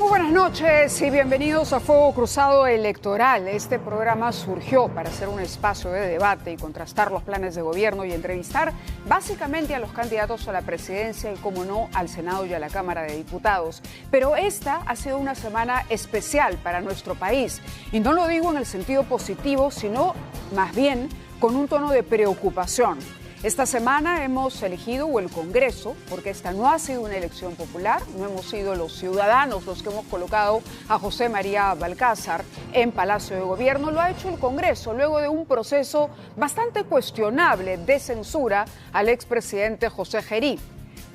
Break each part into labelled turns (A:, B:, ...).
A: Muy buenas noches y bienvenidos a Fuego Cruzado Electoral. Este programa surgió para ser un espacio de debate y contrastar los planes de gobierno y entrevistar básicamente a los candidatos a la presidencia y, como no, al Senado y a la Cámara de Diputados. Pero esta ha sido una semana especial para nuestro país. Y no lo digo en el sentido positivo, sino más bien con un tono de preocupación. Esta semana hemos elegido, o el Congreso, porque esta no ha sido una elección popular, no hemos sido los ciudadanos los que hemos colocado a José María Balcázar en Palacio de Gobierno, lo ha hecho el Congreso luego de un proceso bastante cuestionable de censura al expresidente José Gerí.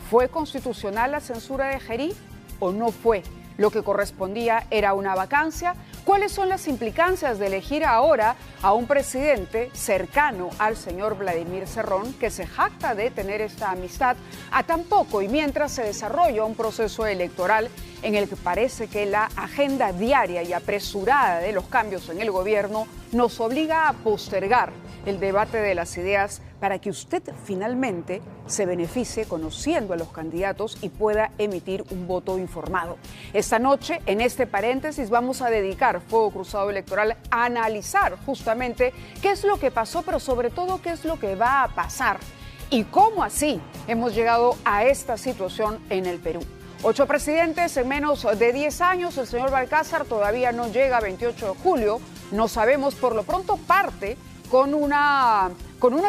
A: ¿Fue constitucional la censura de Gerí o no fue? Lo que correspondía era una vacancia. ¿Cuáles son las implicancias de elegir ahora a un presidente cercano al señor Vladimir Cerrón, que se jacta de tener esta amistad a tan poco y mientras se desarrolla un proceso electoral en el que parece que la agenda diaria y apresurada de los cambios en el gobierno nos obliga a postergar el debate de las ideas para que usted finalmente se beneficie conociendo a los candidatos y pueda emitir un voto informado? Esta noche, en este paréntesis, vamos a dedicar Fuego Cruzado Electoral a analizar justamente qué es lo que pasó, pero sobre todo qué es lo que va a pasar y cómo así hemos llegado a esta situación en el Perú. 8 presidentes en menos de 10 años, el señor Balcázar todavía no llega a 28 de julio, no sabemos, por lo pronto parte con una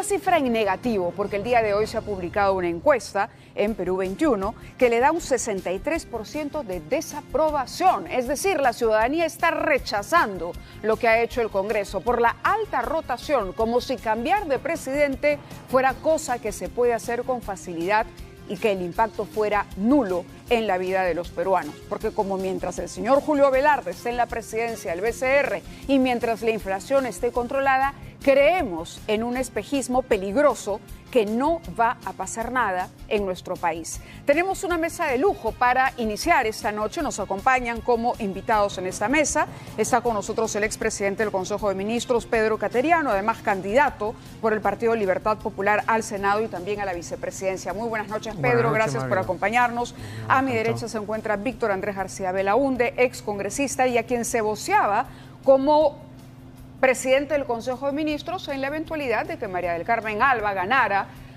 A: cifra en negativo, porque el día de hoy se ha publicado una encuesta en Perú 21 que le da un 63% de desaprobación. Es decir, la ciudadanía está rechazando lo que ha hecho el Congreso por la alta rotación, como si cambiar de presidente fuera cosa que se puede hacer con facilidad y que el impacto fuera nulo en la vida de los peruanos. Porque como mientras el señor Julio Velarde esté en la presidencia del BCR y mientras la inflación esté controlada, creemos en un espejismo peligroso que no va a pasar nada en nuestro país. Tenemos una mesa de lujo para iniciar esta noche. Nos acompañan como invitados en esta mesa. Está con nosotros el expresidente del Consejo de Ministros, Pedro Cateriano, además candidato por el Partido Libertad Popular al Senado y también a la vicepresidencia. Muy buenas noches, Pedro. Buenas noches, gracias por acompañarnos. A mi derecha se encuentra Víctor Andrés García Belaúnde, ex congresista y a quien se voceaba como presidente del Consejo de Ministros en la eventualidad de que María del Carmen Alba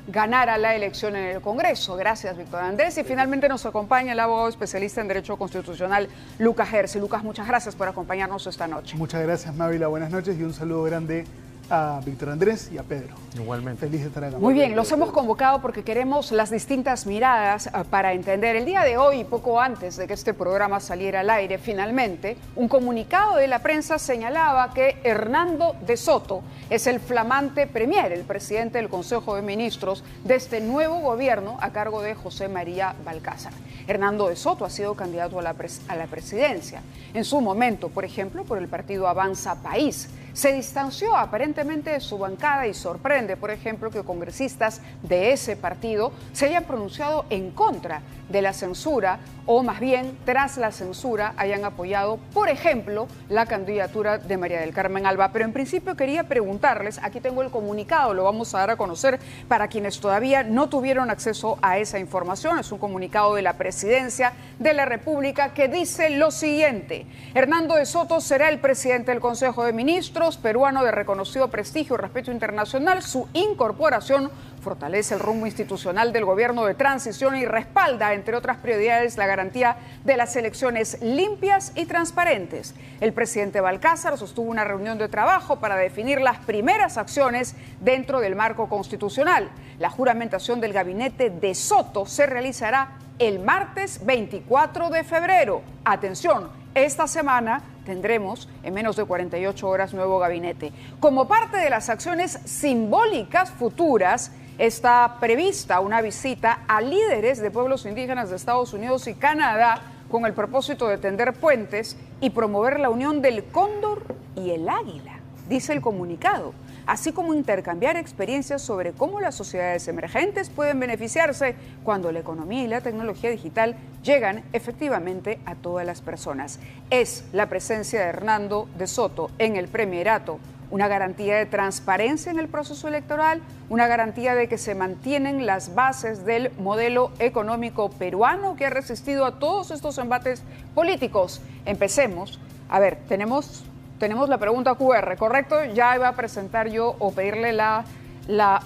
A: ganara la elección en el Congreso. Gracias, Víctor Andrés. Y finalmente nos acompaña el abogado especialista en Derecho Constitucional, Lucas Herzi. Lucas, muchas gracias por acompañarnos esta noche.
B: Muchas gracias, Mávila. Buenas noches y un saludo grande a Víctor Andrés y a Pedro.
C: Igualmente.
B: Feliz de estar acá.
A: Muy bien, los hemos convocado porque queremos las distintas miradas para entender. El día de hoy, poco antes de que este programa saliera al aire, finalmente, un comunicado de la prensa señalaba que Hernando de Soto es el flamante premier, el presidente del Consejo de Ministros de este nuevo gobierno a cargo de José María Balcázar. Hernando de Soto ha sido candidato a la presidencia. En su momento, por ejemplo, por el partido Avanza País. Se distanció aparentemente de su bancada y sorprende, por ejemplo, que congresistas de ese partido se hayan pronunciado en contra de la censura o más bien tras la censura hayan apoyado, por ejemplo, la candidatura de María del Carmen Alba. Pero en principio quería preguntarles, aquí tengo el comunicado, lo vamos a dar a conocer para quienes todavía no tuvieron acceso a esa información. Es un comunicado de la Presidencia de la República que dice lo siguiente: Hernando de Soto será el presidente del Consejo de Ministros, peruano de reconocido prestigio y respeto internacional. Su incorporación fortalece el rumbo institucional del gobierno de transición y respalda, entre otras prioridades, la garantía de las elecciones limpias y transparentes. El presidente Balcázar sostuvo una reunión de trabajo para definir las primeras acciones dentro del marco constitucional. La juramentación del gabinete de Soto se realizará el martes 24 de febrero. Atención, esta semana tendremos en menos de 48 horas nuevo gabinete. Como parte de las acciones simbólicas futuras, está prevista una visita a líderes de pueblos indígenas de Estados Unidos y Canadá con el propósito de tender puentes y promover la unión del cóndor y el águila, dice el comunicado, así como intercambiar experiencias sobre cómo las sociedades emergentes pueden beneficiarse cuando la economía y la tecnología digital llegan efectivamente a todas las personas. Es la presencia de Hernando de Soto en el Premierato una garantía de transparencia en el proceso electoral, una garantía de que se mantienen las bases del modelo económico peruano que ha resistido a todos estos embates políticos. Empecemos. A ver, tenemos la pregunta QR, ¿correcto? Ya iba a presentar yo o pedirle la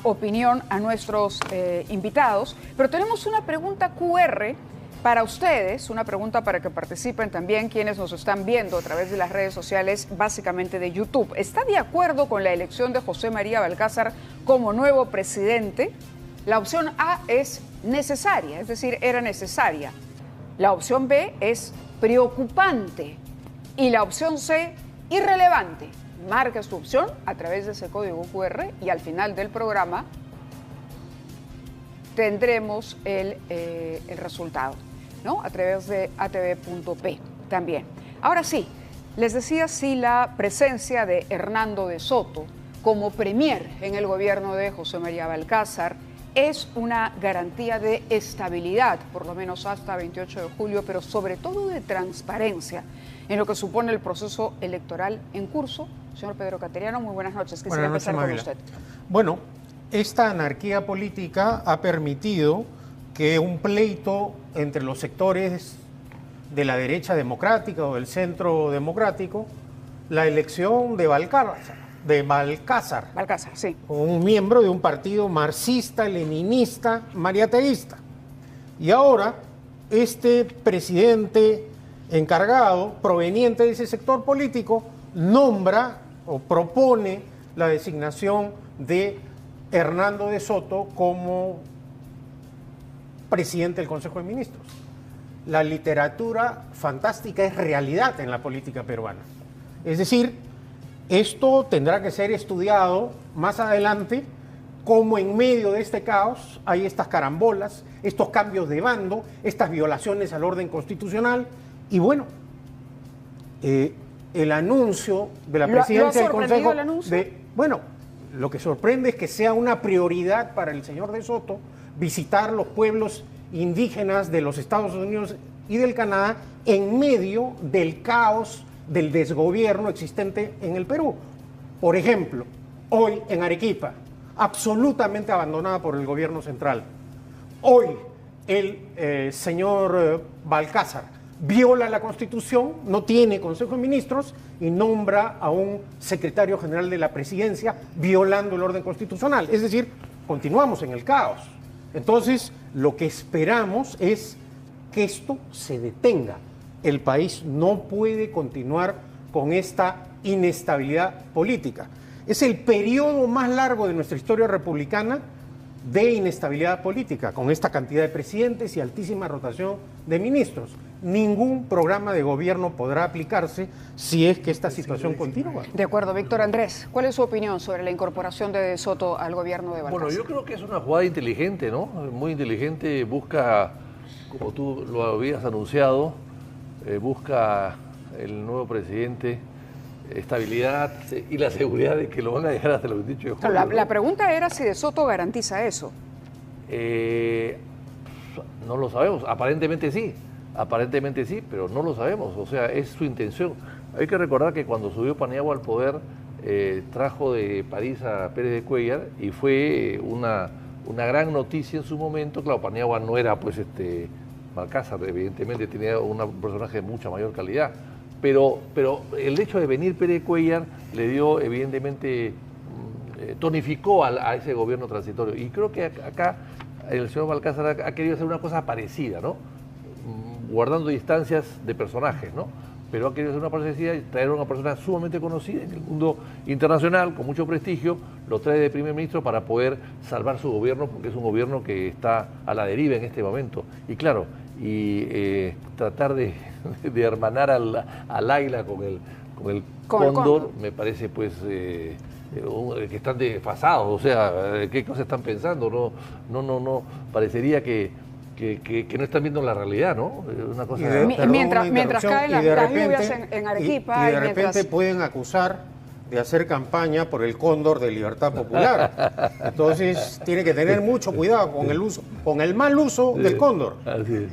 A: opinión a nuestros invitados, pero tenemos una pregunta QR para ustedes, una pregunta para que participen también quienes nos están viendo a través de las redes sociales, básicamente de YouTube. ¿Está de acuerdo con la elección de José María Balcázar como nuevo presidente? La opción A es necesaria, es decir, era necesaria. La opción B es preocupante y la opción C, irrelevante. Marca su opción a través de ese código QR y al final del programa tendremos el resultado, ¿no? A través de atv.p también. Ahora sí, les decía si la presencia de Hernando de Soto como premier en el gobierno de José María Balcázar es una garantía de estabilidad, por lo menos hasta 28 de julio, pero sobre todo de transparencia en lo que supone el proceso electoral en curso. Señor Pedro Cateriano, muy buenas noches. Quisiera empezar con usted.
C: Bueno, esta anarquía política ha permitido que un pleito entre los sectores de la derecha democrática o del centro democrático, la elección de Balcázar,
A: sí,
C: un miembro de un partido marxista, leninista, mariateísta. Y ahora este presidente encargado, proveniente de ese sector político, nombra o propone la designación de Hernando de Soto como presidente del Consejo de Ministros. La literatura fantástica es realidad en la política peruana. Es decir, esto tendrá que ser estudiado más adelante, cómo en medio de este caos hay estas carambolas, estos cambios de bando, estas violaciones al orden constitucional. Y bueno, el anuncio de la presidencia del Consejo...
A: ¿El anuncio?
C: Bueno, lo que sorprende es que sea una prioridad para el señor de Soto visitar los pueblos indígenas de los Estados Unidos y del Canadá en medio del caos del desgobierno existente en el Perú. Por ejemplo, hoy en Arequipa, absolutamente abandonada por el gobierno central. Hoy el señor Balcázar viola la Constitución, no tiene Consejo de Ministros y nombra a un secretario general de la presidencia violando el orden constitucional. Es decir, continuamos en el caos. Entonces, lo que esperamos es que esto se detenga. El país no puede continuar con esta inestabilidad política. Es el periodo más largo de nuestra historia republicana de inestabilidad política, con esta cantidad de presidentes y altísima rotación de ministros. Ningún programa de gobierno podrá aplicarse si es que esta situación continúa.
A: De acuerdo, Víctor Andrés, ¿cuál es su opinión sobre la incorporación de Soto al gobierno de Balcázar?
D: Bueno, yo creo que es una jugada inteligente, ¿no? Muy inteligente, busca, como tú lo habías anunciado, busca el nuevo presidente estabilidad y la seguridad de que lo van a dejar hasta el 28 de julio.
A: La pregunta era si de Soto garantiza eso.
D: No lo sabemos, aparentemente sí, pero no lo sabemos, o sea, es su intención. Hay que recordar que cuando subió Paniagua al poder, trajo de París a Pérez de Cuéllar y fue una gran noticia en su momento. Claro, Paniagua no era pues Balcázar, evidentemente tenía un personaje de mucha mayor calidad, pero el hecho de venir Pérez de Cuéllar le dio, evidentemente, tonificó a ese gobierno transitorio. Y creo que acá el señor Balcázar ha querido hacer una cosa parecida, ¿no? Guardando distancias de personajes, ¿no? Pero ha querido hacer una parecida y traer a una persona sumamente conocida en el mundo internacional, con mucho prestigio, lo trae de primer ministro para poder salvar su gobierno, porque es un gobierno que está a la deriva en este momento. Y claro, tratar de hermanar al águila con el cóndor, me parece pues que están desfasados, o sea, ¿qué cosas están pensando? No, parecería que no están viendo la realidad, ¿no? Una cosa
A: mientras caen las lluvias en Arequipa.
C: Y de repente pueden acusar de hacer campaña por el cóndor de Libertad Popular. Entonces tiene que tener mucho cuidado con el mal uso del cóndor.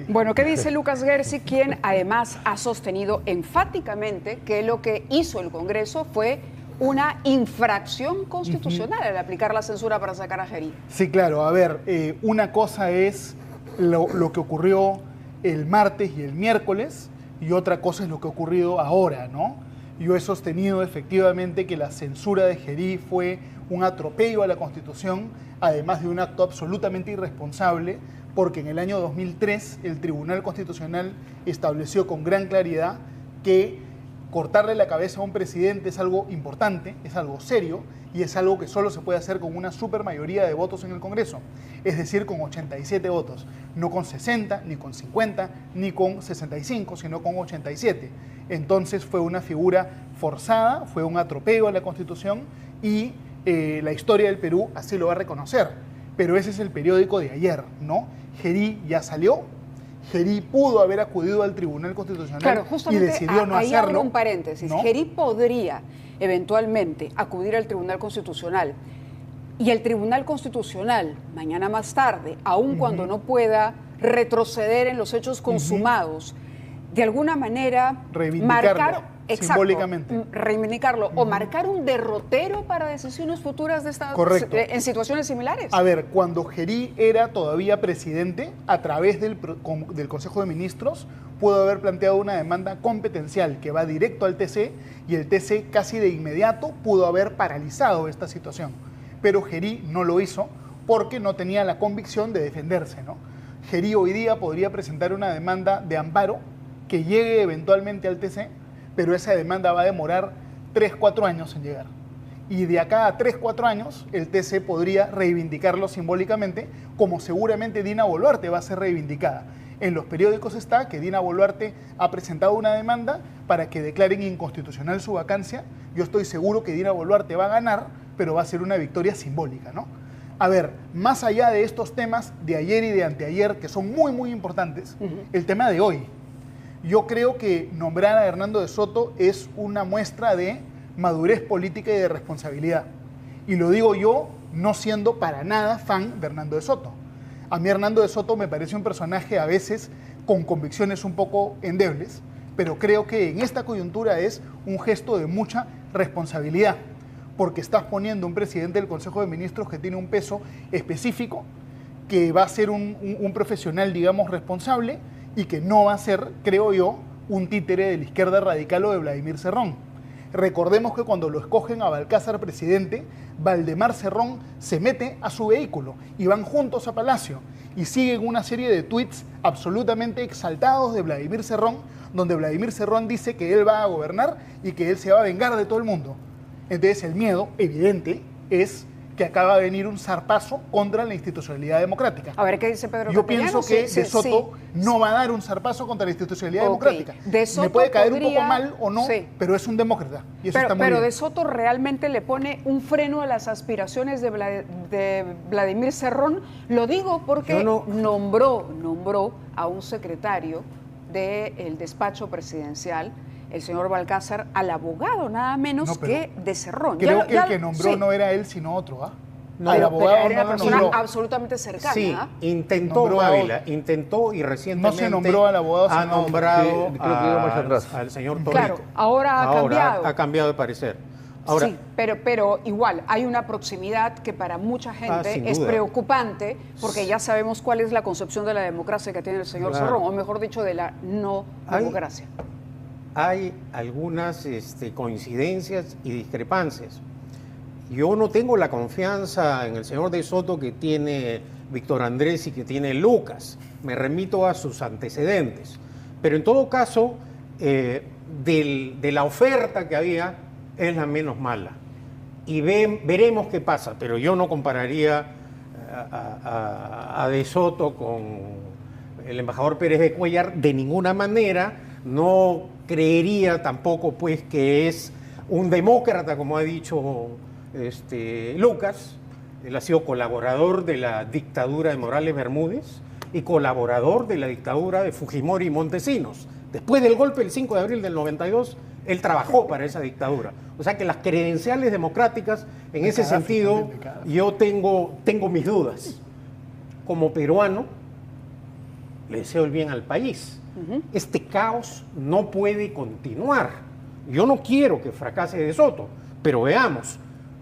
A: Bueno, ¿qué dice Lucas Gersi, quien además ha sostenido enfáticamente que lo que hizo el Congreso fue una infracción constitucional al aplicar la censura para sacar a Gerí.
B: Sí, claro. A ver, una cosa es lo que ocurrió el martes y el miércoles y otra cosa es lo que ha ocurrido ahora, ¿no? Yo he sostenido efectivamente que la censura de Gerí fue un atropello a la Constitución, además de un acto absolutamente irresponsable, porque en el año 2003 el Tribunal Constitucional estableció con gran claridad que cortarle la cabeza a un presidente es algo importante, es algo serio y es algo que solo se puede hacer con una supermayoría de votos en el Congreso, es decir, con 87 votos, no con 60, ni con 50, ni con 65, sino con 87. Entonces fue una figura forzada, fue un atropello a la Constitución y la historia del Perú así lo va a reconocer. Pero ese es el periódico de ayer, ¿no? Gerí ya salió, Gerí pudo haber acudido al Tribunal Constitucional y decidió no hacerlo.
A: Abro un paréntesis.
B: ¿No?
A: Gerí podría eventualmente acudir al Tribunal Constitucional y el Tribunal Constitucional, mañana más tarde, aun cuando no pueda retroceder en los hechos consumados, de alguna manera marcar
B: simbólicamente.
A: Reivindicarlo o marcar un derrotero para decisiones futuras de estas en situaciones similares.
B: A ver, cuando Gerí era todavía presidente, a través del Consejo de Ministros, pudo haber planteado una demanda competencial que va directo al TC y el TC casi de inmediato pudo haber paralizado esta situación. Pero Gerí no lo hizo porque no tenía la convicción de defenderse, ¿no? Gerí hoy día podría presentar una demanda de amparo que llegue eventualmente al TC, pero esa demanda va a demorar 3-4 años en llegar. Y de acá a 3-4 años, el TC podría reivindicarlo simbólicamente, como seguramente Dina Boluarte va a ser reivindicada. En los periódicos está que Dina Boluarte ha presentado una demanda para que declaren inconstitucional su vacancia. Yo estoy seguro que Dina Boluarte va a ganar, pero va a ser una victoria simbólica, ¿no? A ver, más allá de estos temas de ayer y de anteayer, que son muy, muy importantes, el tema de hoy. Yo creo que nombrar a Hernando de Soto es una muestra de madurez política y de responsabilidad. Y lo digo yo no siendo para nada fan de Hernando de Soto. A mí Hernando de Soto me parece un personaje a veces con convicciones un poco endebles, pero creo que en esta coyuntura es un gesto de mucha responsabilidad, porque estás poniendo un presidente del Consejo de Ministros que tiene un peso específico, que va a ser un profesional, digamos, responsable, y que no va a ser, creo yo, un títere de la izquierda radical o de Vladimir Cerrón. Recordemos que cuando lo escogen a Balcázar presidente, Valdemar Cerrón se mete a su vehículo y van juntos a Palacio y siguen una serie de tweets absolutamente exaltados de Vladimir Cerrón, donde Vladimir Cerrón dice que él va a gobernar y que él se va a vengar de todo el mundo. Entonces el miedo evidente es que acaba de venir un zarpazo contra la institucionalidad democrática.
A: A ver qué dice Pedro
B: Yo
A: Capellano.
B: pienso que De Soto no va a dar un zarpazo contra la institucionalidad democrática.
A: De Soto
B: me puede caer un
A: podría,
B: poco mal o no, pero es un demócrata. Y eso está muy
A: pero
B: bien.
A: De Soto realmente le pone un freno a las aspiraciones de Vladimir Cerrón. Lo digo porque nombró a un secretario del despacho presidencial, el señor Balcázar, al abogado nada menos que de Cerrón.
B: Creo que el que nombró no era él, sino otro, ¿ah?
A: No, el abogado pero era una persona absolutamente cercana.
C: Sí, intentó Ávila, intentó y recientemente
B: no se nombró al abogado,
C: ha nombrado
B: al
C: señor Torrico.
A: Claro, ahora ha cambiado.
C: Ha cambiado de parecer. Ahora,
A: sí, pero igual hay una proximidad que para mucha gente es preocupante, porque ya sabemos cuál es la concepción de la democracia que tiene el señor Cerrón, o mejor dicho, de la no democracia.
C: Hay algunas coincidencias y discrepancias. Yo no tengo la confianza en el señor de Soto que tiene Víctor Andrés y que tiene Lucas. Me remito a sus antecedentes. Pero en todo caso, de la oferta que había, es la menos mala. Y veremos qué pasa. Pero yo no compararía a de Soto con el embajador Pérez de Cuéllar de ninguna manera. No creería tampoco pues que es un demócrata, como ha dicho Lucas. Él ha sido colaborador de la dictadura de Morales Bermúdez y colaborador de la dictadura de Fujimori y Montesinos. Después del golpe del 5 de abril del 92, él trabajó para esa dictadura. O sea que las credenciales democráticas, en ese sentido, yo tengo mis dudas. Como peruano, le deseo el bien al país. Este caos no puede continuar. Yo no quiero que fracase de Soto, Pero veamos,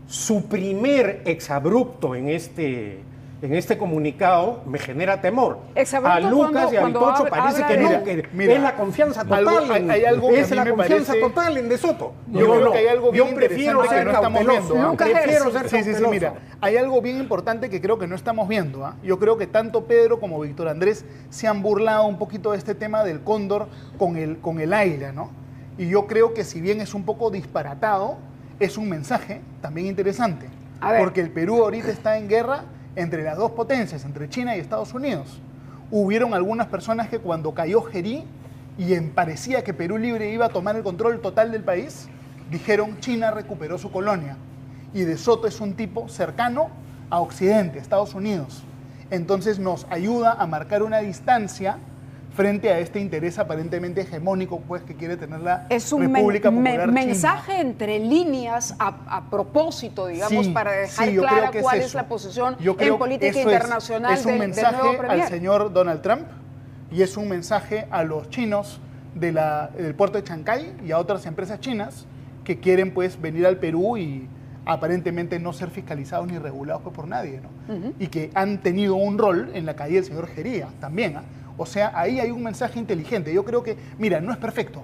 C: su primer exabrupto en este comunicado me genera temor.
A: Exabrupto
C: A Lucas y a
A: cuando
C: Vitocho parece que no, que es la confianza total.
B: Hay algo que
C: es
B: a mí
C: la
B: me
C: confianza
B: parece-
C: total en De Soto.
B: Yo creo que hay algo bien
C: Yo prefiero
B: interesante
C: ser
B: que no estamos
C: cauteloso.
B: viendo, ¿ah?
C: Prefiero ser
B: Sí,
C: cauteloso.
B: mira, hay algo bien importante que creo que no estamos viendo. ¿Ah? Yo creo que tanto Pedro como Víctor Andrés se han burlado un poquito de este tema del cóndor con el águila, ¿no? Y yo creo que si bien es un poco disparatado, es un mensaje también interesante.
A: A ver.
B: Porque el Perú ahorita está en guerra entre las dos potencias, entre China y Estados Unidos. Hubieron algunas personas que cuando cayó Gerí y parecía que Perú Libre iba a tomar el control total del país, dijeron China recuperó su colonia. Y De Soto es un tipo cercano a Occidente, Estados Unidos. Entonces nos ayuda a marcar una distancia frente a este interés aparentemente hegemónico pues, que quiere tener la
A: Es un
B: República Popular China.
A: mensaje entre líneas a propósito, digamos,
B: Sí,
A: para dejar
B: sí, yo
A: clara
B: creo que
A: cuál es
B: eso.
A: la posición
B: Yo creo
A: en política
B: que eso
A: internacional
B: es un
A: del
B: mensaje
A: nuevo premier.
B: al señor Donald Trump y es un mensaje a los chinos del puerto de Chancay y a otras empresas chinas que quieren pues venir al Perú y aparentemente no ser fiscalizados ni regulados pues, por nadie, ¿no? Y que han tenido un rol en la caída del señor Gería también, ¿ah? O sea, ahí hay un mensaje inteligente. Yo creo que, mira, no es perfecto.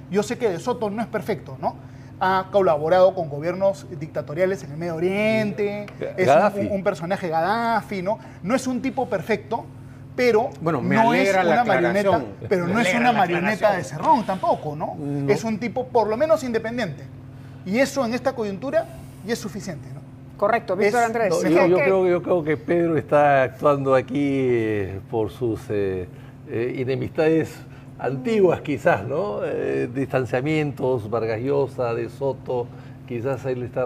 B: Yo sé que De Soto no es perfecto, ¿no? Ha colaborado con gobiernos dictatoriales en el Medio Oriente, es
D: Gaddafi.
B: un personaje Gaddafi, ¿no? No es un tipo perfecto, pero
C: Bueno, me
B: no es
C: alegra la
B: una marioneta,
C: aclaración.
B: pero
C: Me
B: no es
C: alegra
B: una
C: la
B: marioneta
C: aclaración.
B: de Cerrón tampoco, ¿no? Es un tipo por lo menos independiente. Y eso en esta coyuntura ya es suficiente, ¿no?
A: Correcto, Víctor
B: Es-
A: Andrés.
B: no,
A: ¿Qué-
D: Yo
A: qué-
D: creo que Pedro está actuando aquí por sus enemistades antiguas quizás, ¿no? Distanciamientos, Vargas Llosa, De Soto, quizás él está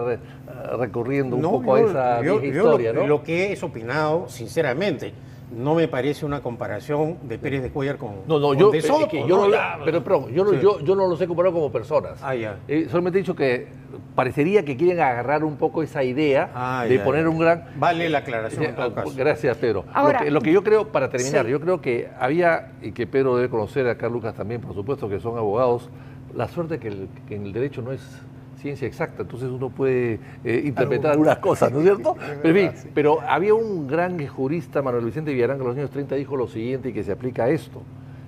D: recurriendo un poco a esa vieja historia, ¿no?
C: Lo que es opinado, sinceramente, no me parece una comparación de Pérez de Cuellar con,
D: No,
C: con
D: yo,
C: De Soto,
D: que yo
C: ¿no?
D: no,
C: Ya,
D: pero yo,
C: sí.
D: yo no los he comparado como personas.
C: Ah, ya.
D: Solamente he dicho que parecería que quieren agarrar un poco esa idea
C: Ah,
D: de
C: ya,
D: poner
C: ya.
D: un gran...
C: Vale la aclaración en todo caso.
D: Gracias, Pedro.
A: Ahora-
D: lo que yo creo, para terminar,
A: Sí.
D: yo creo que había, y que Pedro debe conocer, acá Lucas también, por supuesto, que son abogados, la suerte que en el derecho no es ciencia exacta, entonces uno puede interpretar algunas cosas, ¿no es cierto?
B: Es
D: Pero, en fin,
B: verdad, sí.
D: pero había un gran jurista, Manuel Vicente Villarán, que en los años 30 dijo lo siguiente y que se aplica a esto.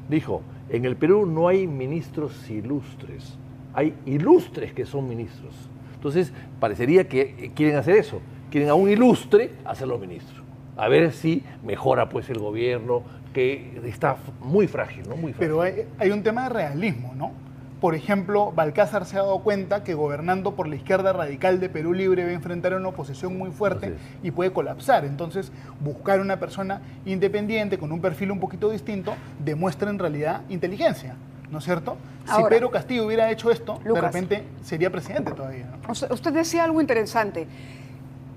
D: Dijo, en el Perú no hay ministros ilustres, hay ilustres que son ministros. Entonces, parecería que quieren hacer eso, quieren a un ilustre hacerlo ministro. A ver si mejora pues el gobierno, que está muy frágil, ¿no? Muy frágil.
B: Pero hay un tema de realismo, ¿no? Por ejemplo, Balcázar se ha dado cuenta que gobernando por la izquierda radical de Perú Libre va a enfrentar una oposición muy fuerte
D: Así es.
B: y puede colapsar. Entonces, buscar una persona independiente con un perfil un poquito distinto demuestra en realidad inteligencia, ¿no es cierto? Si
A: Ahora,
B: Pedro Castillo hubiera hecho esto,
A: Lucas.
B: de repente sería presidente todavía, ¿no?
A: Usted decía algo interesante.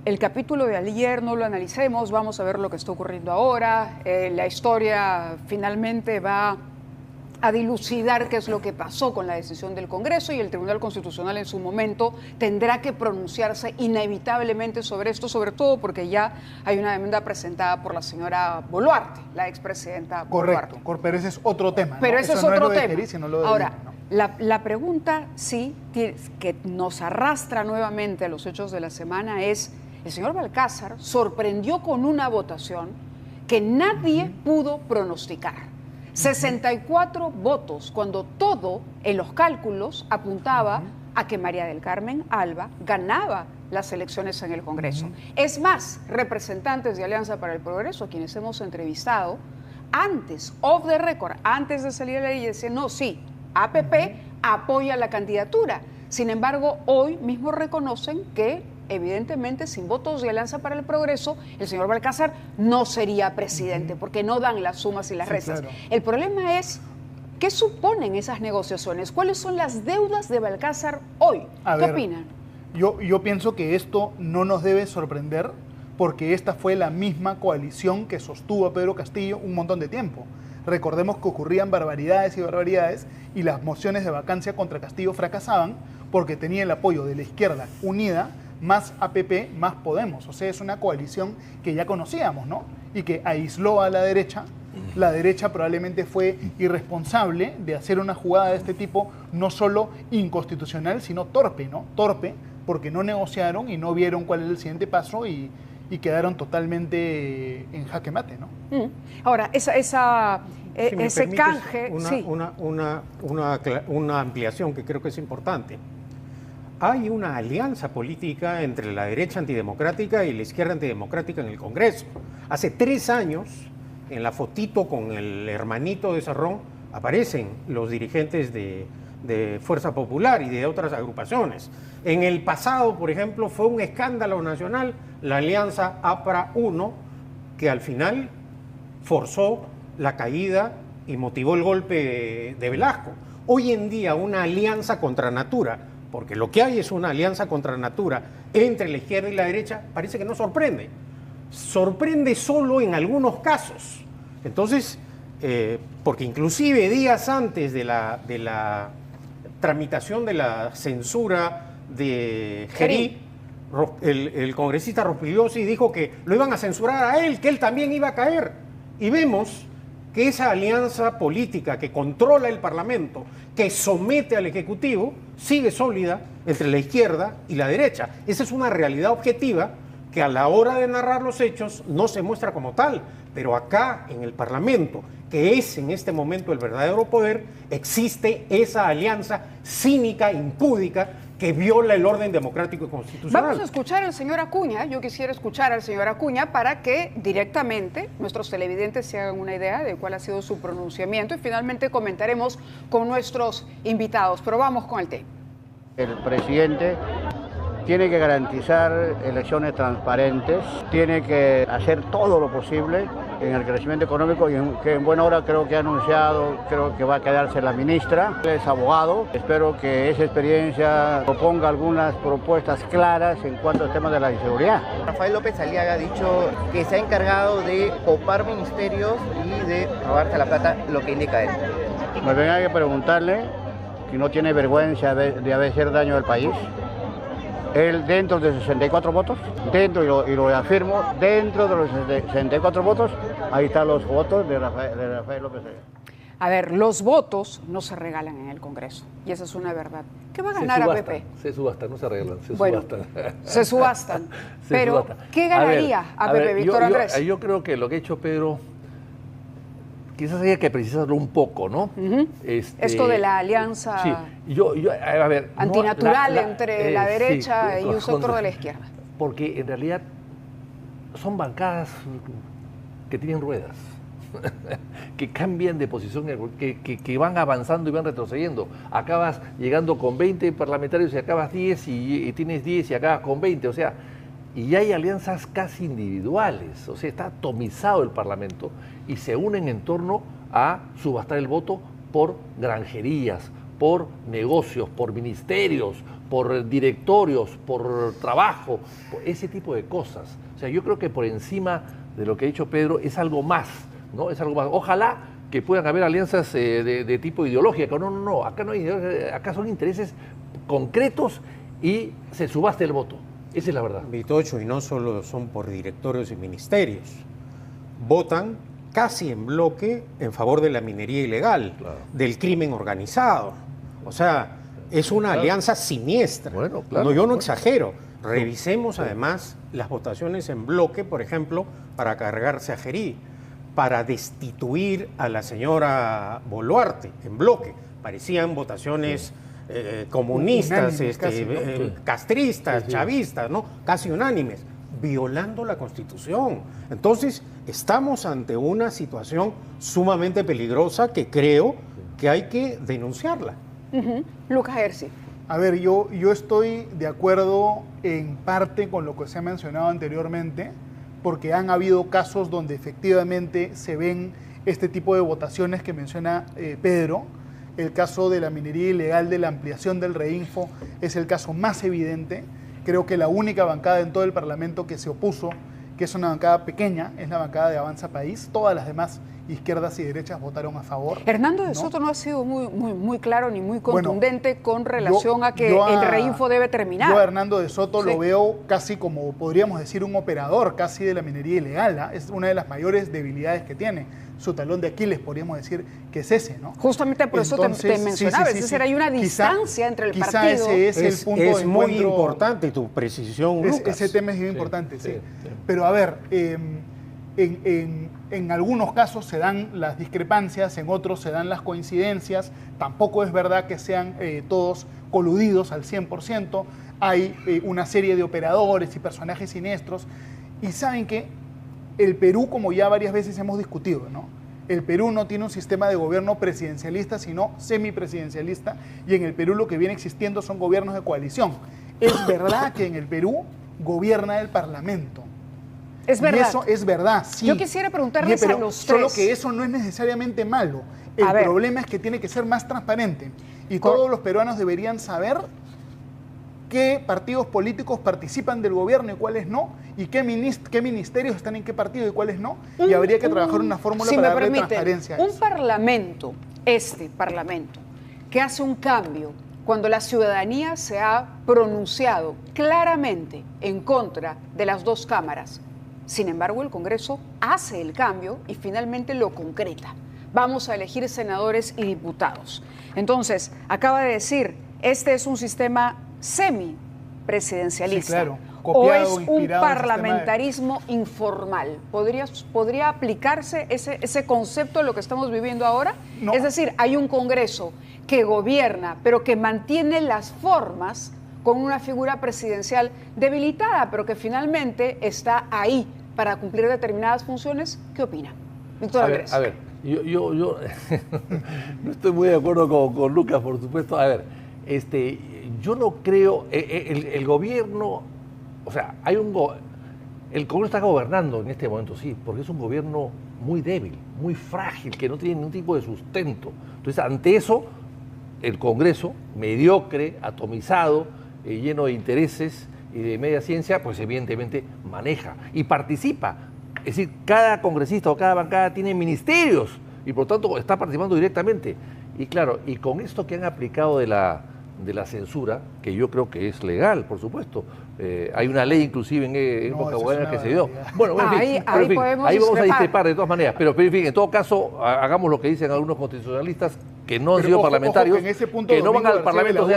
A: El capítulo de ayer no lo analicemos, vamos a ver lo que está ocurriendo ahora. La historia finalmente va a dilucidar qué es lo que pasó con la decisión del Congreso y el Tribunal Constitucional en su momento tendrá que pronunciarse inevitablemente sobre esto, sobre todo porque ya hay una demanda presentada por la señora Boluarte, la expresidenta Boluarte.
B: Correcto, pero ese es otro tema, ¿no?
A: Pero ese
B: Eso
A: es
B: no
A: otro
B: lo de
A: tema.
B: Gerí, sino lo de
A: Ahora,
B: Lima, ¿no?
A: la pregunta sí que nos arrastra nuevamente a los hechos de la semana es, el señor Balcázar sorprendió con una votación que nadie pudo pronosticar. 64 votos, cuando todo en los cálculos apuntaba a que María del Carmen Alba ganaba las elecciones en el Congreso. Es más, representantes de Alianza para el Progreso, a quienes hemos entrevistado, antes, off the record, antes de salir a la ley, decían, no, sí, APP apoya la candidatura. Sin embargo, hoy mismo reconocen que evidentemente sin votos de Alianza para el Progreso, el señor Balcázar no sería presidente, porque no dan las sumas y las
B: Sí,
A: restas.
B: claro.
A: El problema es, ¿qué suponen esas negociaciones? ¿Cuáles son las deudas de Balcázar hoy?
B: A
A: ¿Qué
B: ver,
A: opinan?
B: Yo pienso que esto no nos debe sorprender porque esta fue la misma coalición que sostuvo a Pedro Castillo un montón de tiempo. Recordemos que ocurrían barbaridades y barbaridades y las mociones de vacancia contra Castillo fracasaban porque tenía el apoyo de la izquierda unida más APP, más Podemos. O sea, es una coalición que ya conocíamos, ¿no? Y que aisló a la derecha. La derecha probablemente fue irresponsable de hacer una jugada de este tipo, no solo inconstitucional, sino torpe, ¿no? Torpe porque no negociaron y no vieron cuál era el siguiente paso y quedaron totalmente en jaque mate, ¿no?
A: Ahora,
C: Si me
A: ese
C: permites
A: canje...
C: una ampliación que creo que es importante. Hay una alianza política entre la derecha antidemocrática y la izquierda antidemocrática en el Congreso. Hace 3 años, en la fotito con el hermanito de Cerrón, aparecen los dirigentes de Fuerza Popular y de otras agrupaciones. En el pasado, por ejemplo, fue un escándalo nacional la alianza APRA-1, que al final forzó la caída y motivó el golpe de Velasco. Hoy en día una alianza contra natura, porque lo que hay es una alianza contra natura entre la izquierda y la derecha, parece que no sorprende. Sorprende solo en algunos casos. Entonces, porque inclusive días antes de la tramitación de la censura de Gerí, el congresista Rospigliosi dijo que lo iban a censurar a él, que él también iba a caer. Y vemos que esa alianza política que controla el Parlamento, que somete al Ejecutivo, sigue sólida entre la izquierda y la derecha. Esa es una realidad objetiva que a la hora de narrar los hechos no se muestra como tal, pero acá en el Parlamento, que es en este momento el verdadero poder, existe esa alianza cínica, impúdica, que viola el orden democrático y constitucional.
A: Vamos a escuchar al señor Acuña. Yo quisiera escuchar al señor Acuña para que directamente nuestros televidentes se hagan una idea de cuál ha sido su pronunciamiento y finalmente comentaremos con nuestros invitados. Pero vamos con el tema.
E: El presidente tiene que garantizar elecciones transparentes, tiene que hacer todo lo posible en el crecimiento económico y que en buena hora creo que ha anunciado, creo que va a quedarse la ministra. Él es abogado, espero que esa experiencia proponga algunas propuestas claras en cuanto al tema de la inseguridad.
F: Rafael López Aliaga ha dicho que se ha encargado de copar ministerios y de robarse la plata, lo que indica él.
E: Me venga que preguntarle si no tiene vergüenza de hacer daño al país. Él dentro de 64 votos, y lo afirmo, dentro de los 64 votos, ahí están los votos de Rafael López Aliaga.
A: A ver, los votos no se regalan en el Congreso, y esa es una verdad. ¿Qué va a ganar APP?
D: Se subastan, no se regalan, se
A: bueno,
D: subastan.
A: Se subastan. Pero, ¿qué ganaría APP, Víctor Andrés?
D: Yo creo que lo que ha hecho Pedro, quizás haya que precisarlo un poco, ¿no?
A: Esto de la alianza
D: a ver,
A: antinatural entre la derecha y un sector de la izquierda.
D: Porque en realidad son bancadas que tienen ruedas, que cambian de posición, que van avanzando y van retrocediendo. Acabas llegando con 20 parlamentarios y acabas 10 y tienes 10 y acabas con 20, o sea, y hay alianzas casi individuales, o sea, está atomizado el Parlamento y se unen en torno a subastar el voto por granjerías, por negocios, por ministerios, por directorios, por trabajo, por ese tipo de cosas. O sea, yo creo que por encima de lo que ha dicho Pedro es algo más, ¿no? Es algo más. Ojalá que puedan haber alianzas de tipo ideológico. No, acá no hay ideología, acá son intereses concretos y se subaste el voto. Esa es la verdad.
C: Vitocho, y no solo son por directorios y ministerios, votan casi en bloque en favor de la minería ilegal, claro, del crimen organizado. O sea, es una alianza siniestra.
D: Bueno, claro,
C: no, yo no exagero. Revisemos además las votaciones en bloque, por ejemplo, para cargarse a Gerí, para destituir a la señora Boluarte en bloque. Parecían votaciones comunistas, castristas, chavistas, ¿no? Casi unánimes, violando la Constitución. Entonces, estamos ante una situación sumamente peligrosa que creo que hay que denunciarla.
A: Lucas Hersi.
B: A ver, yo estoy de acuerdo en parte con lo que se ha mencionado anteriormente, porque han habido casos donde efectivamente se ven este tipo de votaciones que menciona Pedro. El caso de la minería ilegal, de la ampliación del Reinfo, es el caso más evidente. Creo que la única bancada en todo el Parlamento que se opuso, que es una bancada pequeña, es la bancada de Avanza País. Todas las demás izquierdas y derechas votaron a favor.
A: Hernando de Soto no ha sido muy claro ni muy contundente con relación a que el Reinfo debe terminar.
B: Yo a Hernando de Soto lo veo casi como, podríamos decir, un operador casi de la minería ilegal, ¿eh? Es una de las mayores debilidades que tiene. su talón de Aquiles, podríamos decir que es ese, ¿no?
A: Justamente por eso te mencionaba, es decir, hay una distancia entre el
B: quizá
A: partido.
B: Ese es el punto
C: es
B: de
C: muy
B: encuentro.
C: Importante tu precisión, Lucas.
B: Ese tema es bien importante, sí.
D: sí.
B: Pero a ver, en algunos casos se dan las discrepancias, en otros se dan las coincidencias. Tampoco es verdad que sean todos coludidos al 100%. Hay una serie de operadores y personajes siniestros. Y saben que el Perú, como ya varias veces hemos discutido, ¿no? El Perú no tiene un sistema de gobierno presidencialista, sino semipresidencialista, y en el Perú lo que viene existiendo son gobiernos de coalición. Es verdad que en el Perú gobierna el Parlamento.
A: Es verdad.
B: Y eso es verdad, sí.
A: Yo quisiera preguntarles a los
B: solo
A: tres.
B: que eso no es necesariamente malo. El
A: A ver.
B: problema es que tiene que ser más transparente. Y todos los peruanos deberían saber qué partidos políticos participan del gobierno y cuáles no, y qué ministerios están en qué partido y cuáles no, y habría que trabajar una fórmula
A: si
B: para
A: me
B: darle
A: permiten,
B: transparencia a
A: un
B: eso.
A: parlamento, este parlamento, que hace un cambio cuando la ciudadanía se ha pronunciado claramente en contra de las dos cámaras. Sin embargo, el Congreso hace el cambio y finalmente lo concreta. Vamos a elegir senadores y diputados. Entonces, acaba de decir, este es un sistema semipresidencialista.
B: Sí, claro.
A: ¿O
B: Copiado,
A: es un
B: inspirado en el sistema
A: parlamentarismo informal? ¿Podría aplicarse ese concepto a lo que estamos viviendo ahora?
B: No.
A: Es decir, hay un Congreso que gobierna, pero que mantiene las formas con una figura presidencial debilitada, pero que finalmente está ahí para cumplir determinadas funciones. ¿Qué opina? Víctor Andrés.
D: A ver, yo no estoy muy de acuerdo con Lucas, por supuesto. A ver, yo no creo, el gobierno, o sea, el Congreso está gobernando en este momento, sí, porque es un gobierno muy débil, muy frágil, que no tiene ningún tipo de sustento. Entonces, ante eso, el Congreso, mediocre, atomizado, lleno de intereses y de media ciencia, pues evidentemente maneja y participa. Es decir, cada congresista o cada bancada tiene ministerios y por tanto está participando directamente. Y claro, y con esto que han aplicado de la censura, que yo creo que es legal, por supuesto, hay una ley inclusive en época buena que se dio. Bueno, en fin, ahí vamos a discrepar de todas maneras, pero en fin, en todo caso, hagamos lo que dicen algunos constitucionalistas que no han sido parlamentarios,
B: ojo, que en ese punto
D: que no van al Parlamento.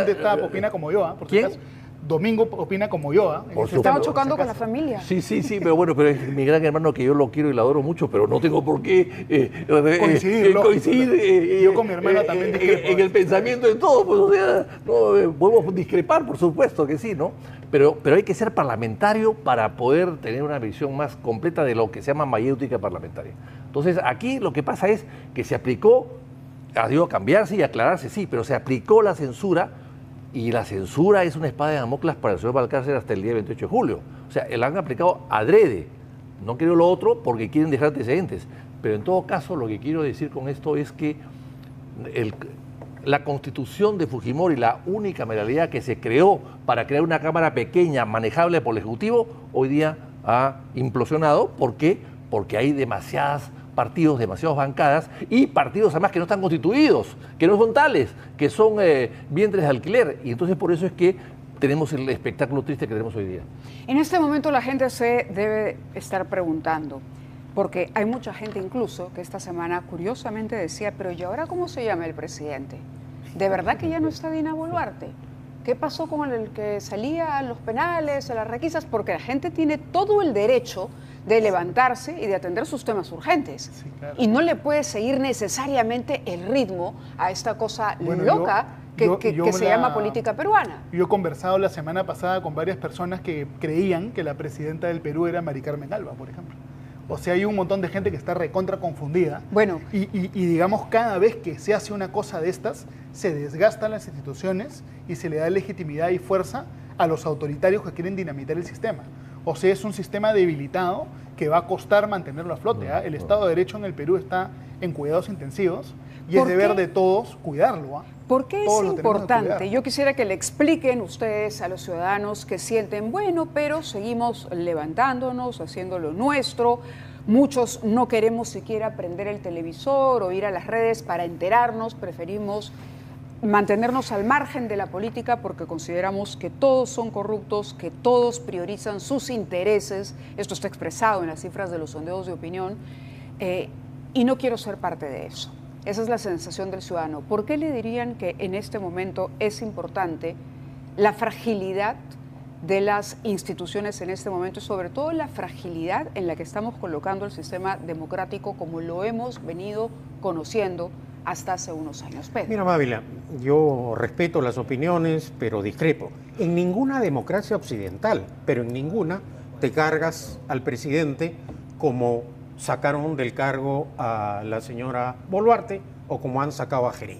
B: Opina como yo, por si
D: ¿Quién?
B: acaso. Domingo opina como yo.
A: Estamos chocando con la familia.
D: Sí, pero bueno, pero es mi gran hermano que yo lo quiero y lo adoro mucho, pero no tengo por qué coincidir.
B: Yo con mi hermano también discrepo.
D: En el pensamiento de todo, pues, o sea, no, podemos discrepar, por supuesto que sí, ¿no? Pero hay que ser parlamentario para poder tener una visión más completa de lo que se llama mayéutica parlamentaria. Entonces, aquí lo que pasa es que se aplicó, ha ido a cambiarse y aclararse, sí, pero se aplicó la censura. Y la censura es una espada de Damocles para el señor Valcárcel hasta el día 28 de julio. O sea, la han aplicado adrede. No quiero lo otro porque quieren dejar antecedentes. Pero en todo caso, lo que quiero decir con esto es que la constitución de Fujimori, la unicameralidad que se creó para crear una cámara pequeña, manejable por el Ejecutivo, hoy día ha implosionado. ¿Por qué? Porque hay demasiadas partidos, demasiadas bancadas y partidos además que no están constituidos, que no son tales, que son vientres de alquiler. Y entonces por eso es que tenemos el espectáculo triste que tenemos hoy día.
A: En este momento la gente se debe estar preguntando, porque hay mucha gente incluso que esta semana curiosamente decía, pero ¿y ahora cómo se llama el presidente? ¿De verdad que ya no está Dina Boluarte? ¿Qué pasó con el que salía a los penales, a las requisas? Porque la gente tiene todo el derecho de levantarse y de atender sus temas urgentes.
B: Sí, claro.
A: Y no le puede seguir necesariamente el ritmo a esta cosa loca que se llama política peruana.
B: Yo he conversado la semana pasada con varias personas que creían que la presidenta del Perú era Mari Carmen Alba, por ejemplo. O sea, hay un montón de gente que está recontra confundida.
A: Bueno.
B: Y digamos, cada vez que se hace una cosa de estas, se desgastan las instituciones y se le da legitimidad y fuerza a los autoritarios que quieren dinamitar el sistema. O sea, es un sistema debilitado que va a costar mantenerlo a flote. El Estado de Derecho en el Perú está en cuidados intensivos y es deber de todos cuidarlo.
A: ¿Por qué es importante? Yo quisiera que le expliquen ustedes a los ciudadanos que sienten, bueno, pero seguimos levantándonos, haciendo lo nuestro. Muchos no queremos siquiera prender el televisor o ir a las redes para enterarnos, preferimos mantenernos al margen de la política porque consideramos que todos son corruptos, que todos priorizan sus intereses. Esto está expresado en las cifras de los sondeos de opinión. y no quiero ser parte de eso. Esa es la sensación del ciudadano. ¿Por qué le dirían que en este momento es importante la fragilidad de las instituciones en este momento y sobre todo la fragilidad en la que estamos colocando el sistema democrático como lo hemos venido conociendo hasta hace unos años? Pedro.
C: Mira, Mávila, yo respeto las opiniones, pero discrepo. En ninguna democracia occidental, pero en ninguna, te cargas al presidente como sacaron del cargo a la señora Boluarte o como han sacado a Jerez.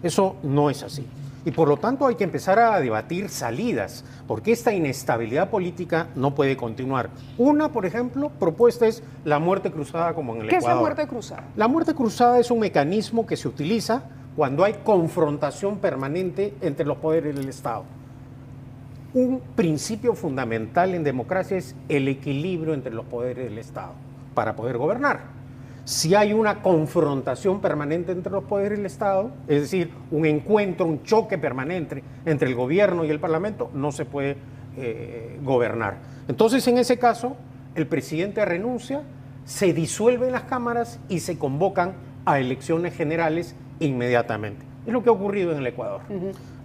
C: Eso no es así. Y por lo tanto hay que empezar a debatir salidas, porque esta inestabilidad política no puede continuar. Una, por ejemplo, propuesta es la muerte cruzada como en el Ecuador.
A: ¿Qué es la muerte cruzada?
C: La muerte cruzada es un mecanismo que se utiliza cuando hay confrontación permanente entre los poderes del Estado. Un principio fundamental en democracia es el equilibrio entre los poderes del Estado para poder gobernar. Si hay una confrontación permanente entre los poderes del Estado, es decir, un encuentro, un choque permanente entre el gobierno y el Parlamento, no se puede gobernar. Entonces, en ese caso, el presidente renuncia, se disuelven las cámaras y se convocan a elecciones generales inmediatamente. Es lo que ha ocurrido en el Ecuador.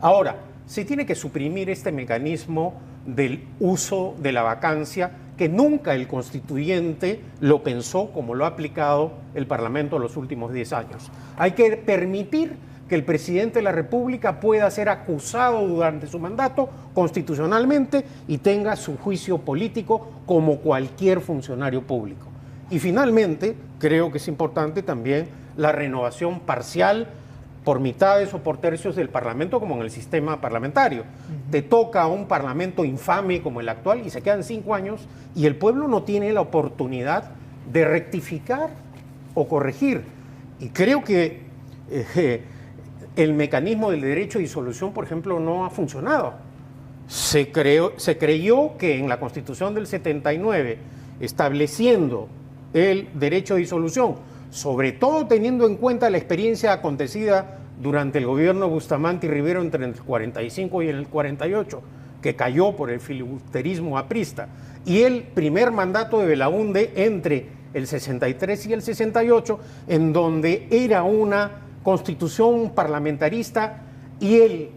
C: Ahora, se tiene que suprimir este mecanismo del uso de la vacancia, que nunca el constituyente lo pensó como lo ha aplicado el Parlamento en los últimos 10 años. Hay que permitir que el presidente de la República pueda ser acusado durante su mandato constitucionalmente y tenga su juicio político como cualquier funcionario público. Y finalmente, creo que es importante también la renovación parcial por mitades o por tercios del Parlamento, como en el sistema parlamentario. Te toca a un Parlamento infame como el actual y se quedan 5 años y el pueblo no tiene la oportunidad de rectificar o corregir. Y creo que el mecanismo del derecho de disolución, por ejemplo, no ha funcionado. Se creyó que en la Constitución del 79, estableciendo el derecho de disolución, sobre todo teniendo en cuenta la experiencia acontecida durante el gobierno de Bustamante y Rivero entre el 45 y el 48, que cayó por el filibusterismo aprista, y el primer mandato de Belaúnde entre el 63 y el 68, en donde era una constitución parlamentarista y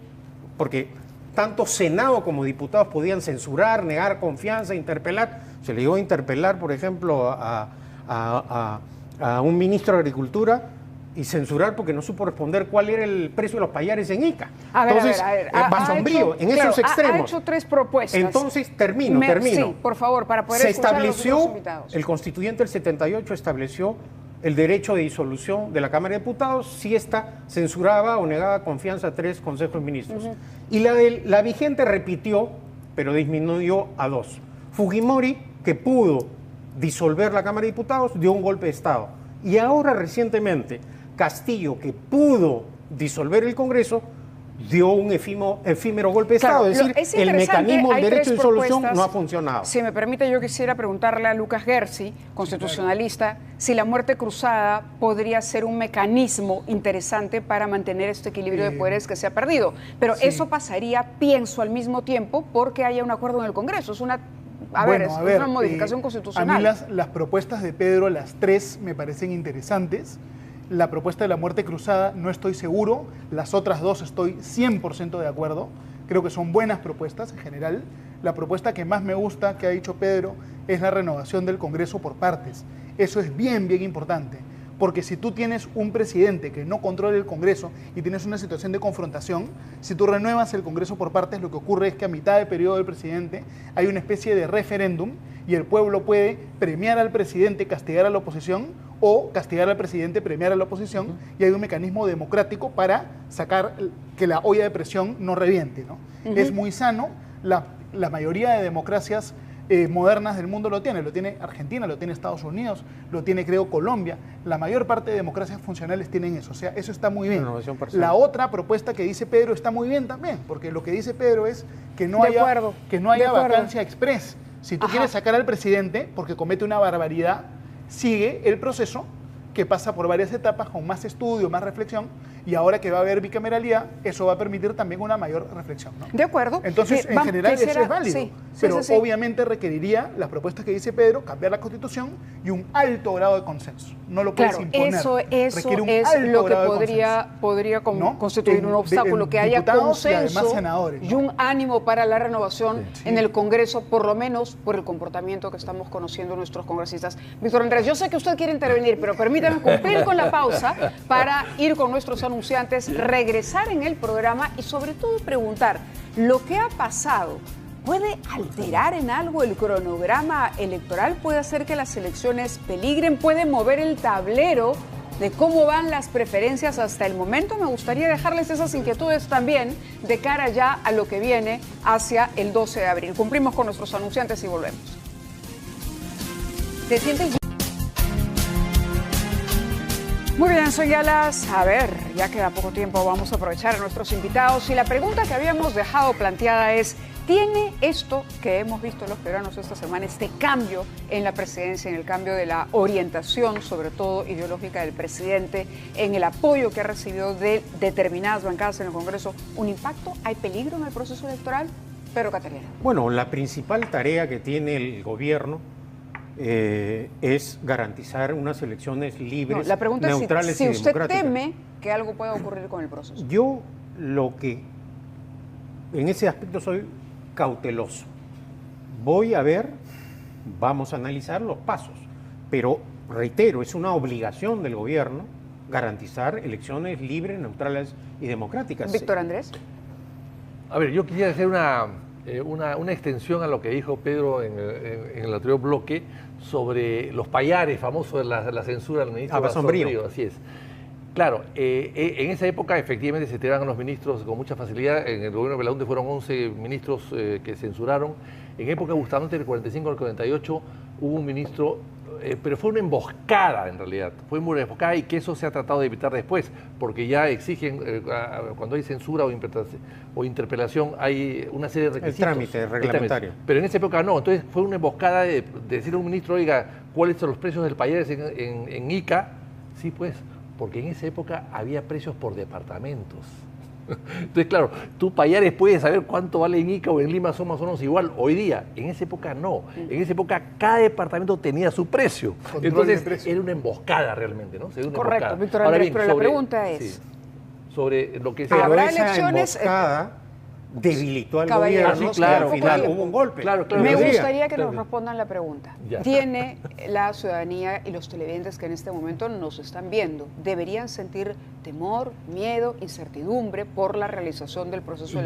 C: porque tanto Senado como diputados podían censurar, negar confianza, interpelar. Se le llegó a interpelar, por ejemplo, a un ministro de Agricultura y censurar porque no supo responder cuál era el precio de los pallares en Ica. Entonces, va sombrío, en esos extremos.
A: Ha hecho 3 propuestas.
C: Entonces, termino.
A: Sí, por favor, para poder escuchar a los otros invitados.
C: El constituyente del 78 estableció el derecho de disolución de la Cámara de Diputados si ésta censuraba o negaba confianza a 3 consejos de ministros. Y la vigente repitió, pero disminuyó a 2. Fujimori, que pudo disolver la Cámara de Diputados, dio un golpe de Estado. Y ahora, recientemente, Castillo, que pudo disolver el Congreso, dio un efímero golpe de Estado. Es decir, el mecanismo del derecho de disolución no ha funcionado.
A: Si me permite, yo quisiera preguntarle a Lucas Gersi, constitucionalista, si la muerte cruzada podría ser un mecanismo interesante para mantener este equilibrio de poderes que se ha perdido. Pero eso pasaría, pienso, al mismo tiempo porque haya un acuerdo en el Congreso. Es una una modificación constitucional.
B: A mí las propuestas de Pedro, las 3, me parecen interesantes. La propuesta de la muerte cruzada no estoy seguro, las otras 2 estoy 100% de acuerdo. Creo que son buenas propuestas en general. La propuesta que más me gusta que ha dicho Pedro es la renovación del Congreso por partes. Eso es bien importante. Porque si tú tienes un presidente que no controla el Congreso y tienes una situación de confrontación, si tú renuevas el Congreso por partes, lo que ocurre es que a mitad de periodo del presidente hay una especie de referéndum y el pueblo puede premiar al presidente, castigar a la oposición, o castigar al presidente, premiar a la oposición, y hay un mecanismo democrático para sacar que la olla de presión no reviente, ¿no? Es muy sano. La mayoría de democracias modernas del mundo lo tiene Argentina, lo tiene Estados Unidos, lo tiene, creo, Colombia. La mayor parte de democracias funcionales tienen eso, o sea, eso está muy bien. La otra propuesta que dice Pedro está muy bien también, porque lo que dice Pedro es que no haya vacancia express. Si tú quieres sacar al presidente porque comete una barbaridad, sigue el proceso que pasa por varias etapas con más estudio, más reflexión, y ahora que va a haber bicameralidad, eso va a permitir también una mayor reflexión, ¿no?
A: De acuerdo.
B: Entonces, en general, eso es válido,
A: sí,
B: pero
A: sí.
B: obviamente requeriría las propuestas que dice Pedro, cambiar la Constitución y un alto grado de consenso. No lo puedes imponer.
A: Eso
B: Requiere un
A: es
B: alto
A: lo que
B: grado de
A: podría
B: ¿no?
A: constituir un obstáculo, que haya
B: diputados y
A: consenso
B: además senadores, ¿no?
A: y un ánimo para la renovación
B: Sí.
A: en el Congreso, por lo menos por el comportamiento que estamos conociendo nuestros congresistas. Víctor Andrés, yo sé que usted quiere intervenir, pero permítame cumplir con la pausa para ir con nuestros anunciantes, regresar en el programa y sobre todo preguntar, ¿lo que ha pasado puede alterar en algo el cronograma electoral? ¿Puede hacer que las elecciones peligren? ¿Puede mover el tablero de cómo van las preferencias hasta el momento? Me gustaría dejarles esas inquietudes también de cara ya a lo que viene hacia el 12 de abril. Cumplimos con nuestros anunciantes y volvemos. ¿Te sientes? Muy bien, soy Alas. A ver, ya queda poco tiempo, vamos a aprovechar a nuestros invitados. Y la pregunta que habíamos dejado planteada es, ¿tiene esto que hemos visto los peruanos esta semana, este cambio en la presidencia, en el cambio de la orientación, sobre todo ideológica del presidente, en el apoyo que ha recibido de determinadas bancadas en el Congreso, un impacto? ¿Hay peligro en el proceso electoral? Pedro Caterina.
C: Bueno, la principal tarea que tiene el gobierno es garantizar unas elecciones libres,
A: La pregunta
C: neutrales
A: es si
C: y
A: usted
C: democráticas.
A: teme que algo pueda ocurrir con el proceso.
C: Yo lo que en ese aspecto soy cauteloso. Voy a ver, vamos a analizar los pasos, pero reitero, es una obligación del gobierno garantizar elecciones libres, neutrales y democráticas.
A: Víctor Andrés.
D: A ver, yo quisiera hacer una extensión a lo que dijo Pedro en el anterior bloque sobre los payares famosos de la censura del ministro
C: Sombrío.
D: Así es. Claro, en esa época efectivamente se tiraban a los ministros con mucha facilidad. En el gobierno de Belaúnde fueron 11 ministros que censuraron. En época de Bustamante, del 45 al 48, hubo un ministro, pero fue una emboscada en realidad. Fue muy emboscada y que eso se ha tratado de evitar después, porque ya exigen, cuando hay censura o interpelación, hay una serie de requisitos.
C: El trámite reglamentario.
D: Pero en esa época no. Entonces fue una emboscada de decirle a un ministro, oiga, ¿cuáles son los precios del payares en Ica? Sí, pues, porque en esa época había precios por departamentos. Entonces, claro, tú Payares puedes saber cuánto vale en Ica o en Lima, son más o menos igual. Hoy día, en esa época no. En esa época cada departamento tenía su precio. Entonces era una emboscada realmente, ¿no?
A: Correcto, Víctor Andrés, pero la pregunta es...
D: Sí, sobre lo que
C: Pero
A: ¿habrá
C: esa
A: elecciones?
C: emboscada debilitó al
A: Caballeros,
C: gobierno,
D: claro,
C: al final
D: claro.
C: hubo un golpe.
D: Claro, claro.
A: Me
D: Claro.
A: gustaría que nos
D: Claro.
A: respondan la pregunta.
D: Ya.
A: ¿Tiene la ciudadanía y los televidentes que en este momento nos están viendo, deberían sentir temor, miedo, incertidumbre por la realización del proceso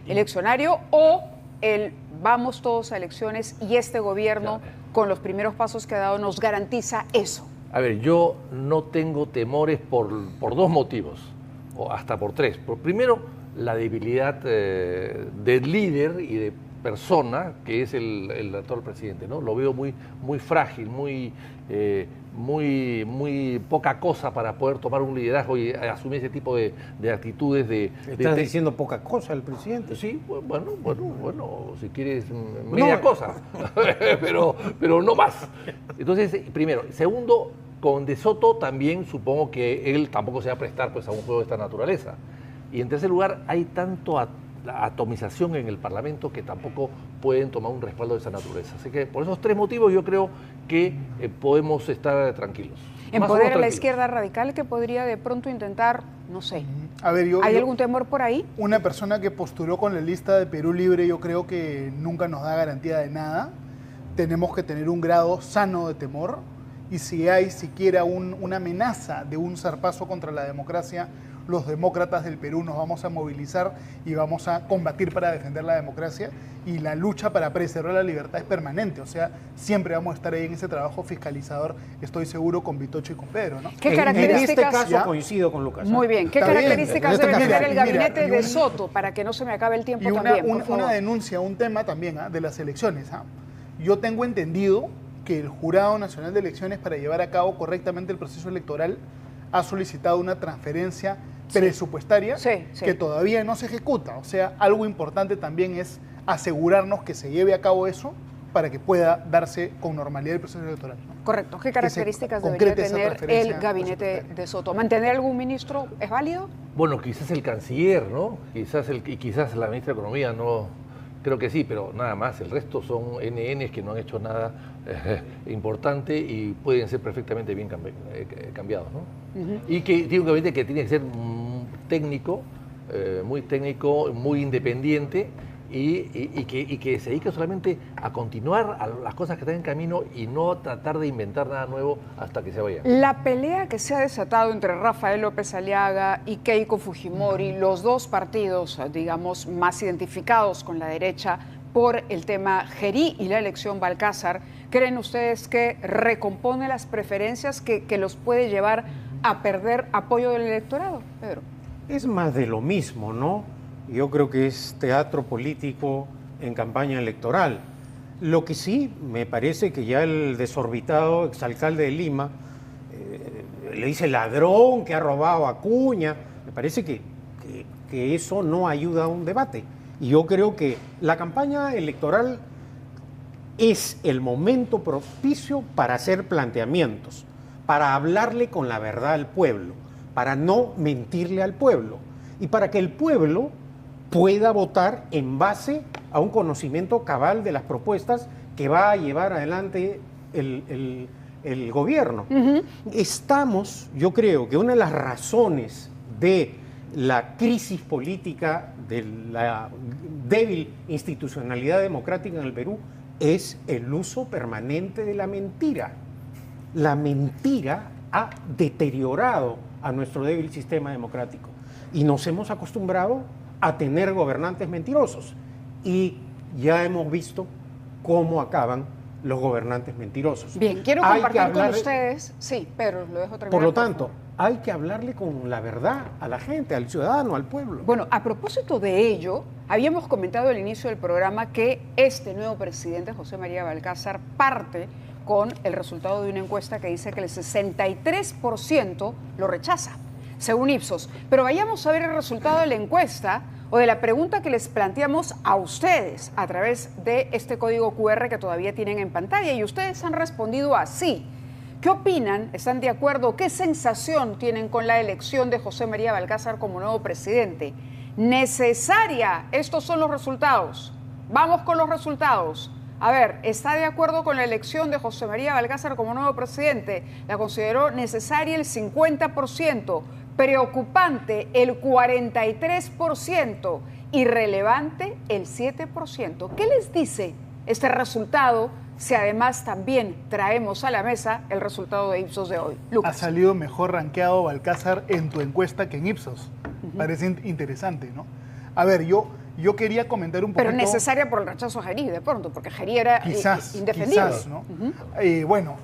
A: eleccionario o el vamos todos a elecciones y este gobierno, con los primeros pasos que ha dado, nos garantiza eso?
D: A ver, yo no tengo temores por dos motivos, o hasta por tres. Primero, la debilidad del líder y de persona que es el actual presidente, ¿no? Lo veo muy frágil, muy poca cosa para poder tomar un liderazgo y asumir ese tipo de actitudes
C: ¿Estás diciendo poca cosa el presidente?
D: Sí, bueno, si quieres media cosa, pero no más. Entonces, primero. Segundo, con De Soto también supongo que él tampoco se va a prestar pues, a un juego de esta naturaleza. Y en tercer lugar, hay tanto atomización en el Parlamento que tampoco pueden tomar un respaldo de esa naturaleza. Así que por esos tres motivos yo creo que podemos estar tranquilos.
A: ¿Empoderar a la izquierda radical que podría de pronto intentar, no sé,
B: a ver,
A: ¿hay algún temor por ahí?
B: Una persona que postuló con la lista de Perú Libre yo creo que nunca nos da garantía de nada. Tenemos que tener un grado sano de temor y si hay siquiera una amenaza de un zarpazo contra la democracia, los demócratas del Perú nos vamos a movilizar y vamos a combatir para defender la democracia y la lucha para preservar la libertad es permanente, o sea, siempre vamos a estar ahí en ese trabajo fiscalizador, estoy seguro, con Vitocho y con Pedro, ¿no?
A: ¿Qué
C: En
A: características?
C: este caso
B: ¿Ya?
C: coincido con Lucas.
A: Muy bien, ¿qué
B: Está bien,
A: características
B: en este
A: debe
B: caso,
A: tener el
B: mira,
A: gabinete
B: y
A: de
B: un-
A: Soto para que no se me acabe el tiempo
B: Y
A: también, por favor?
B: una denuncia, un tema también de las elecciones. Yo tengo entendido que el Jurado Nacional de Elecciones, para llevar a cabo correctamente el proceso electoral, ha solicitado una transferencia presupuestaria
A: Sí.
B: que todavía no se ejecuta. O sea, algo importante también es asegurarnos que se lleve a cabo eso para que pueda darse con normalidad el proceso electoral, ¿no?
A: Correcto. ¿Qué características debería
B: concrete esa
A: tener el
B: preferencia
A: gabinete
B: presupuestaria.
A: de Soto? ¿Mantener algún ministro es válido?
D: Bueno, quizás el canciller, ¿no? Quizás la ministra de Economía, no, creo que sí, pero nada más. El resto son NNs que no han hecho nada importante y pueden ser perfectamente bien cambiados, ¿no? Y que tiene un gabinete que tiene que ser técnico, muy técnico, muy independiente y que se dedique solamente a continuar a las cosas que están en camino y no tratar de inventar nada nuevo hasta que se vaya.
A: La pelea que se ha desatado entre Rafael López Aliaga y Keiko Fujimori, los dos partidos, digamos, más identificados con la derecha por el tema Gerí y la elección Balcázar, ¿creen ustedes que recompone las preferencias que los puede llevar a perder apoyo del electorado, Pedro?
C: Es más de lo mismo, ¿no? Yo creo que es teatro político en campaña electoral. Lo que sí, me parece que ya el desorbitado exalcalde de Lima le dice ladrón, que ha robado a Acuña. Me parece que eso no ayuda a un debate. Y yo creo que la campaña electoral es el momento propicio para hacer planteamientos, para hablarle con la verdad al pueblo, para no mentirle al pueblo y para que el pueblo pueda votar en base a un conocimiento cabal de las propuestas que va a llevar adelante el gobierno. Estamos, yo creo que una de las razones de la crisis política, de la débil institucionalidad democrática en el Perú, es el uso permanente de la mentira. La mentira ha deteriorado a nuestro débil sistema democrático y nos hemos acostumbrado a tener gobernantes mentirosos y ya hemos visto cómo acaban los gobernantes mentirosos.
A: Bien, quiero compartir con ustedes, sí, pero lo dejo terminar.
C: Por lo tanto, hay que hablarle con la verdad a la gente, al ciudadano, al pueblo.
A: Bueno, a propósito de ello, habíamos comentado al inicio del programa que este nuevo presidente, José María Balcázar, parte con el resultado de una encuesta que dice que el 63% lo rechaza, según Ipsos. Pero vayamos a ver el resultado de la encuesta o de la pregunta que les planteamos a ustedes a través de este código QR que todavía tienen en pantalla, y ustedes han respondido así. ¿Qué opinan? ¿Están de acuerdo? ¿Qué sensación tienen con la elección de José María Balcázar como nuevo presidente? ¿Necesaria? Estos son los resultados. Vamos con los resultados. A ver, ¿está de acuerdo con la elección de José María Balcázar como nuevo presidente? La consideró necesaria el 50%, preocupante el 43%, irrelevante el 7%. ¿Qué les dice este resultado si además también traemos a la mesa el resultado de Ipsos de hoy? Lucas.
B: Ha salido mejor rankeado Balcázar en tu encuesta que en Ipsos. Parece interesante, ¿no? A ver, yo quería comentar un poquito...
A: Pero necesaria por el rechazo a Gerí, de pronto, porque Gerí era indefendible.
B: Quizás, ¿no? Bueno,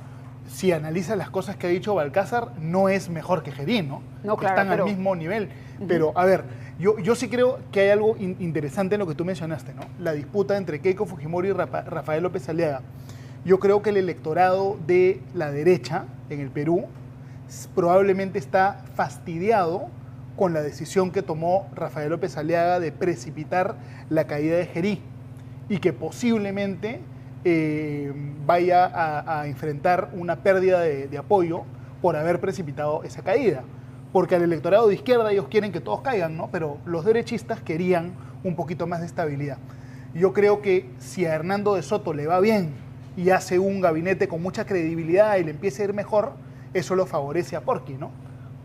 B: si analizas las cosas que ha dicho Balcázar, no es mejor que Gerí, ¿no?
A: No, claro,
B: están al mismo nivel. Pero, a ver, yo sí creo que hay algo interesante en lo que tú mencionaste, ¿no? La disputa entre Keiko Fujimori y Rafael López Aliaga. Yo creo que el electorado de la derecha en el Perú probablemente está fastidiado con la decisión que tomó Rafael López Aliaga de precipitar la caída de Gerí y que posiblemente vaya a enfrentar una pérdida de apoyo por haber precipitado esa caída. Porque al electorado de izquierda ellos quieren que todos caigan, ¿no? Pero los derechistas querían un poquito más de estabilidad. Yo creo que si a Hernando de Soto le va bien y hace un gabinete con mucha credibilidad y le empieza a ir mejor, eso lo favorece a Porky, ¿no?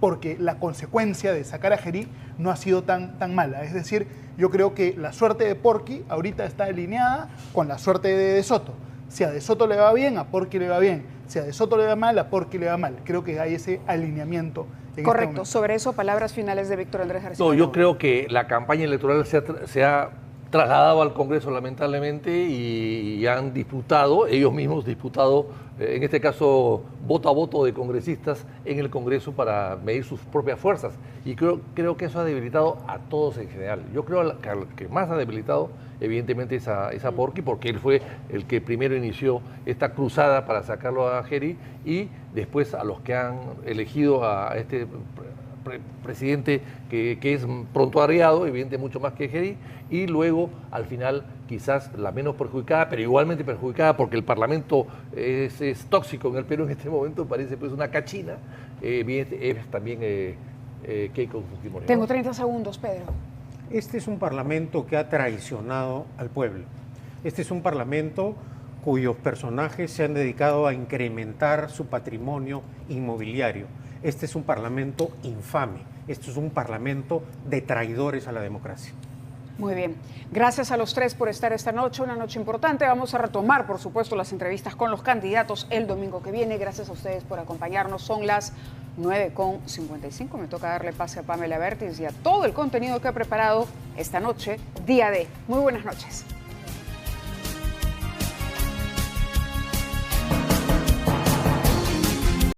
B: Porque la consecuencia de sacar a Gerí no ha sido tan mala. Es decir, yo creo que la suerte de Porky ahorita está alineada con la suerte de Soto. Si a De Soto le va bien, a Porky le va bien. Si a De Soto le va mal, a Porky le va mal. Creo que hay ese alineamiento.
A: Correcto. Sobre eso, palabras finales de Víctor Andrés García.
D: No, yo creo que la campaña electoral se ha trasladado al Congreso lamentablemente y han disputado, ellos mismos disputado, en este caso voto a voto de congresistas en el Congreso para medir sus propias fuerzas. Y creo que eso ha debilitado a todos en general. Yo creo que al que más ha debilitado evidentemente es a Porky, porque él fue el que primero inició esta cruzada para sacarlo a Gerí y después a los que han elegido a este presidente que es prontuariado, evidente mucho más que Ejeri, y luego al final quizás la menos perjudicada, pero igualmente perjudicada porque el Parlamento es tóxico en el Perú en este momento, parece pues una cachina, es también Keiko Fujimori.
A: Tengo 30 segundos, Pedro.
C: Este es un parlamento que ha traicionado al pueblo. Este es un parlamento cuyos personajes se han dedicado a incrementar su patrimonio inmobiliario. Este es un parlamento infame. Este es un parlamento de traidores a la democracia.
A: Muy bien. Gracias a los tres por estar esta noche, una noche importante. Vamos a retomar, por supuesto, las entrevistas con los candidatos el domingo que viene. Gracias a ustedes por acompañarnos. Son las 9:55. Me toca darle pase a Pamela Bertis y a todo el contenido que ha preparado esta noche, Día D. Muy buenas noches.